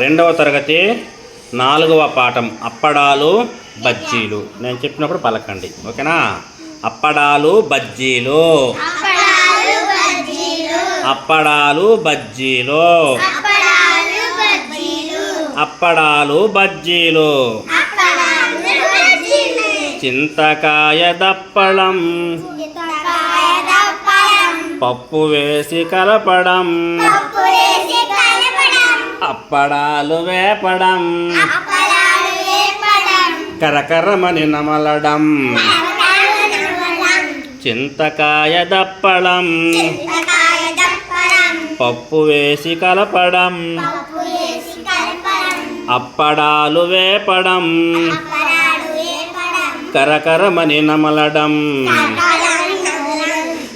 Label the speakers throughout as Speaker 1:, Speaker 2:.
Speaker 1: రెండవ తరగతి 4వ పాఠం అప్పడాలు బజ్జీలు. నేను చెప్పినప్పుడు పలకండి, ఓకేనా? అప్పడాలు బజ్జీలు, అప్పడాలు బజ్జీలు, అప్పడాలు బజ్జీలు, చింతకాయ దప్పడం, పప్పు వేసి కలపడం, అప్పడాలు వేపడం, కరకరమని నమలడం, చింతకాయ దప్పడం, పప్పు వేసి కలపడం, అప్పడాలు వేపడం, కరకరమని నమలడం,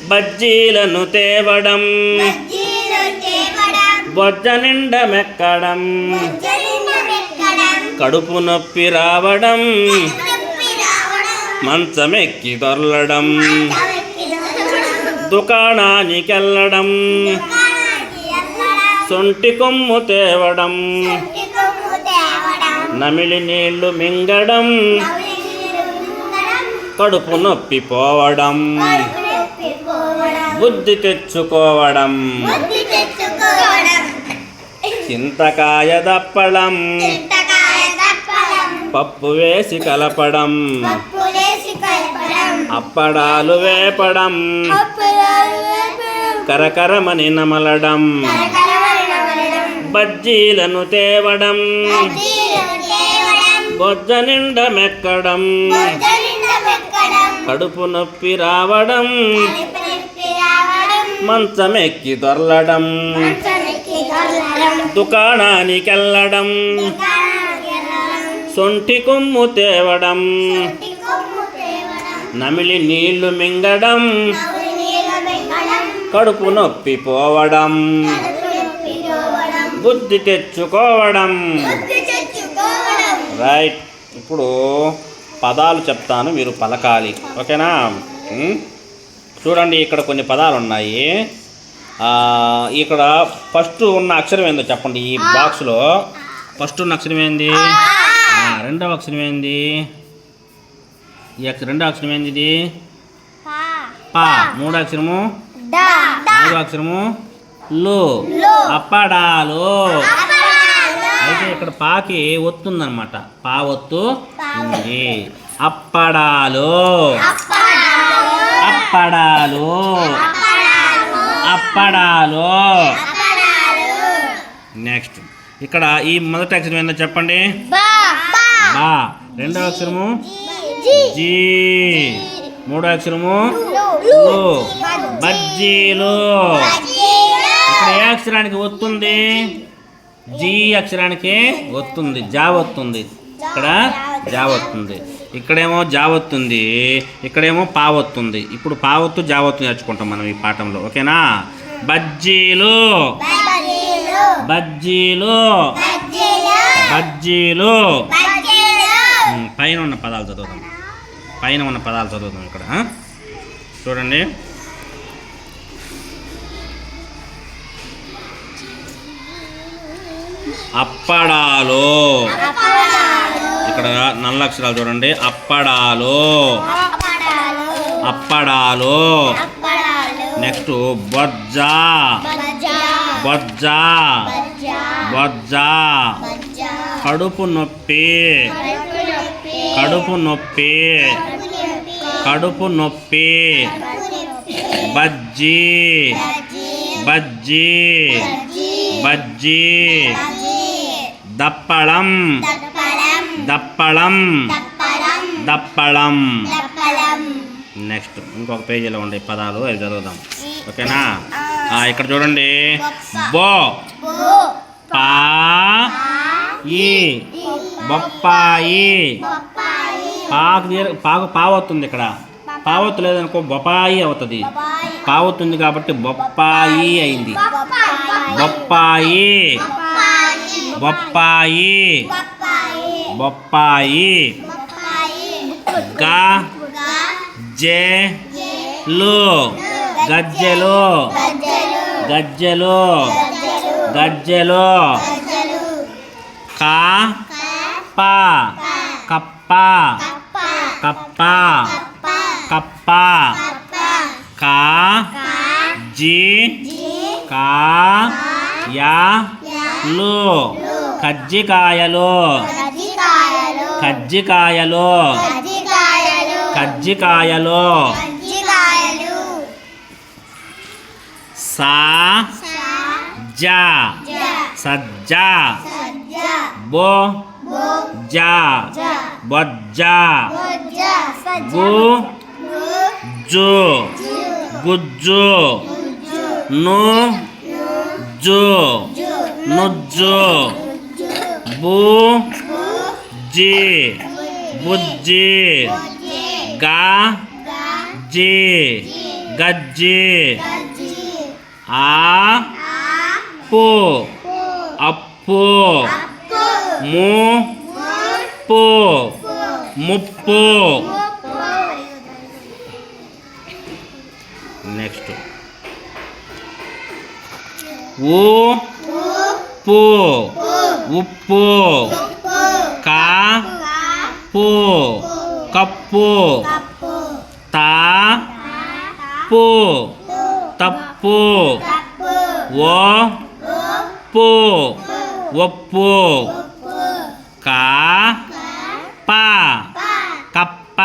Speaker 1: బజ్జీలను తేవడం, బొజ్జ నిండా మెక్కడం, కడుపు నొప్పి రావడం, మంచమెక్కి దొర్లడం, దుకాణానికెళ్ళడం, సొంటి కొమ్ము తేవడం, నమిలి నీళ్లు మింగడం, కడుపు నొప్పి పోవడం, బుద్ధి తెచ్చుకోవడం, చింతకాయ దప్పడం, పప్పు వేసి కలపడం, అప్పడాలు వేపడం, కరకరమని నమలడం, బజ్జీలను తేవడం, బొజ్జ నిండా మెక్కడం, కడుపు నొప్పి రావడం, మంచమెక్కి దొర్లడం, దుకాణానికెళ్ళడం, సొంటి కొమ్ము తేవడం, నమిలి నీళ్లు మింగడం, కడుపు నొప్పి పోవడం, బుద్ధి తెచ్చుకోవడం. రైట్. ఇప్పుడు పదాలు చెప్తాను, మీరు పలకాలి, ఓకేనా? చూడండి, ఇక్కడ కొన్ని పదాలు ఉన్నాయి. ఇక్కడ ఫస్ట్ ఉన్న అక్షరం ఏందో చెప్పండి. ఈ బాక్స్లో ఫస్ట్ ఉన్న అక్షరం ఏంది? రెండవ అక్షరం ఏంది? రెండవ అక్షరం ఏంది? ఇది పా. మూడో అక్షరము నాలుగో అక్షరము లు. అప్పడాలు. అయితే ఇక్కడ పాకి ఒత్తుందన్నమాట. పా ఒత్తు ఉంది. అప్పడాలు, అప్పడాలు, అప్పడాలు. నెక్స్ట్ ఇక్కడ ఈ మొదటి అక్షరం ఏందో చెప్పండి. బా. రెండవ అక్షరము జీ. మూడో అక్షరము లు. బజ్జీలు. ఇక్కడ ఏ అక్షరానికి ఒత్తుంది? జీ అక్షరానికి ఒత్తుంది, జా వస్తుంది. ఇక్కడ జా వస్తుంది, ఇక్కడేమో జా వస్తుంది, ఇక్కడేమో పావొత్తుంది. ఇప్పుడు పావొత్తు జావత్తు నేర్చుకుంటాం మనం ఈ పాఠంలో, ఓకేనా? బజ్జీలు, బజ్జీలు, బజ్జీలు. పైన ఉన్న పదాలు చదువుతాం, పైన ఉన్న పదాలు చదువుతాం. ఇక్కడ చూడండి. అప్పడాలు. ఇక్కడ నల్ల అక్షరాలు చూడండి. అప్పడాలు, అప్పడాలు. నెక్స్ట్ బొజ్జ, బొజ్జ, బొజ్జ. కడుపు నొప్పి, కడుపు నొప్పి, కడుపు నొప్పి. బజ్జీ, బజ్జీ, బజ్జీ. దప్పడం, దప్పడం, దప్పడం. నెక్స్ట్ ఇంకొక పేజీలో ఉండే పదాలు అవి చదువుదాం, ఓకేనా? ఇక్కడ చూడండి. బో, పా, ఈ, బొప్పాయి. పాకు పావొత్తుంది. ఇక్కడ పావొత్తు లేదనుకో బొప్పాయి అవుతుంది. పావొత్తుంది కాబట్టి బొప్పాయి అయింది. బొప్పాయి, బొప్పాయి, బొప్పాయి. గా, జే, లు. గజ్జెలు, గజ్జెలు, గజ్జెలు. కప్ప కప్ప కప్ప కప్ప కా జీ కా యా లు కజ్జికాయలు కజ్జికాయలు కజ్జికాయలు సా జా సజ్జ బో జా బొజ్జ గు జు గుజ్జు ను జు నుజ్జు బు జీ బుజ్జి గా జీ గజ్జి ఆ పు అప్పు ము పు ముప్పు నెక్స్ట్ ఊ పు ఉప్పు కా పు కప్పు తా పు తప్పు ఓ పు ఒప్పు కా పా కప్ప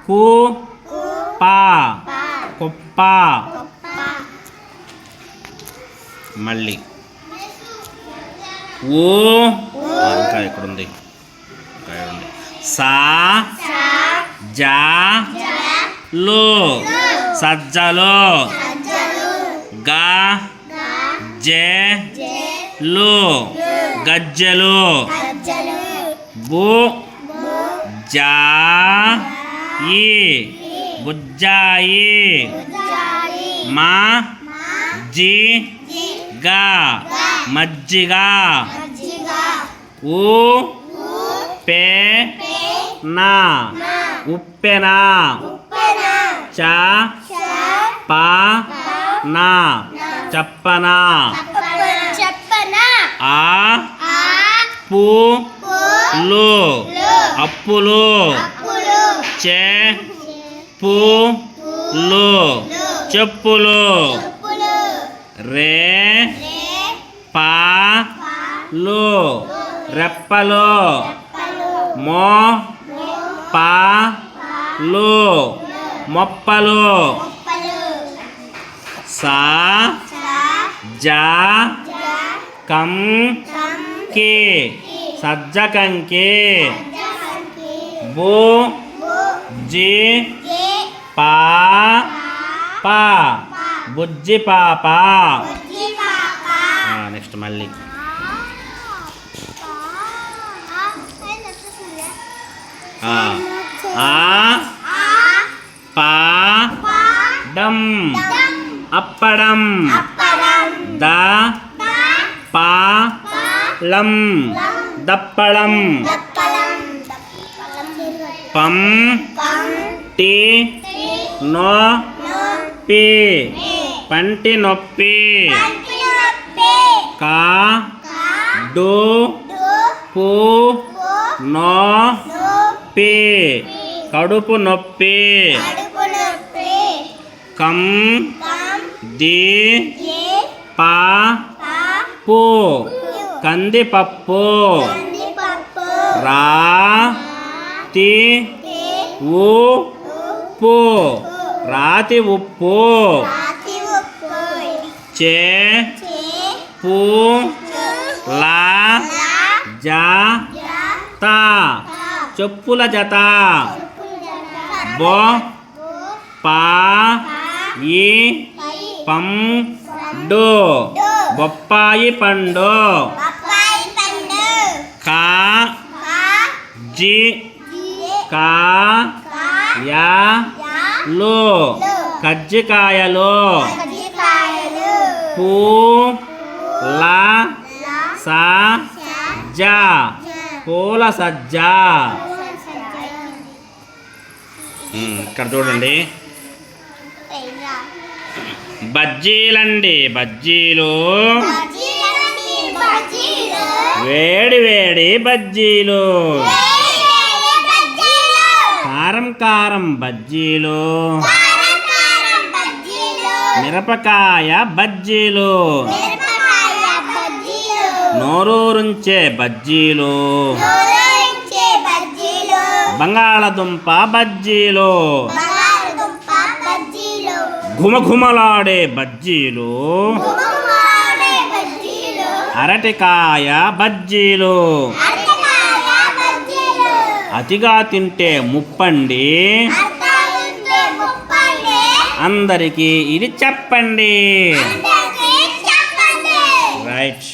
Speaker 1: కు పా కుప్ప మళ్ళీ ఓ ఇంకా ఎక్కడుంది సా జా లో సజ్జలు గా జే లు గజ్జలు బు జా ఈ బుజ్జాయి మా జీ గా మజ్జిగ ఊ పే నా ఉప్పెన చ పా నా చెప్పన ఆ పు లు అప్పులు చే పు లు చెప్పులు రే పా లు రెప్పలు మో పా లు మొప్పలు సా జా కం కి సజ్జకంకి బు జి పా పా బుజ్జి పాప నెక్స్ట్ మళ్ళీ ఆ పా డం అప్పడం ద పా లం దప్పడం పం టి నో పి పంటి నొప్పి కా డు పు నో పి కడుపు నొప్పి కం ది పా పు కందిపప్పు రా తి ఉ పు రాతి ఉప్పు చే పు లా జా తా చెప్పుల జత బో పా ఈ పం డు బొప్పాయి పండు కా జి కా యా లు కజ్జికాయలు పు లా సా జా పూల సజ్జ ఇక్కడ చూడండి బజ్జీలండి బజ్జీలు వేడి వేడి బజ్జీలు, కారం కారం బజ్జీలు, మిరపకాయ బజ్జీలు, నోరూరించే బజ్జీలు, బంగాళదుంప బజ్జీలు, ఘుమఘుమలాడే బజ్జీలు, అరటికాయ బజ్జీలు, అతిగా తింటే ముప్పండి, అందరికీ ఇది చెప్పండి. రైట్.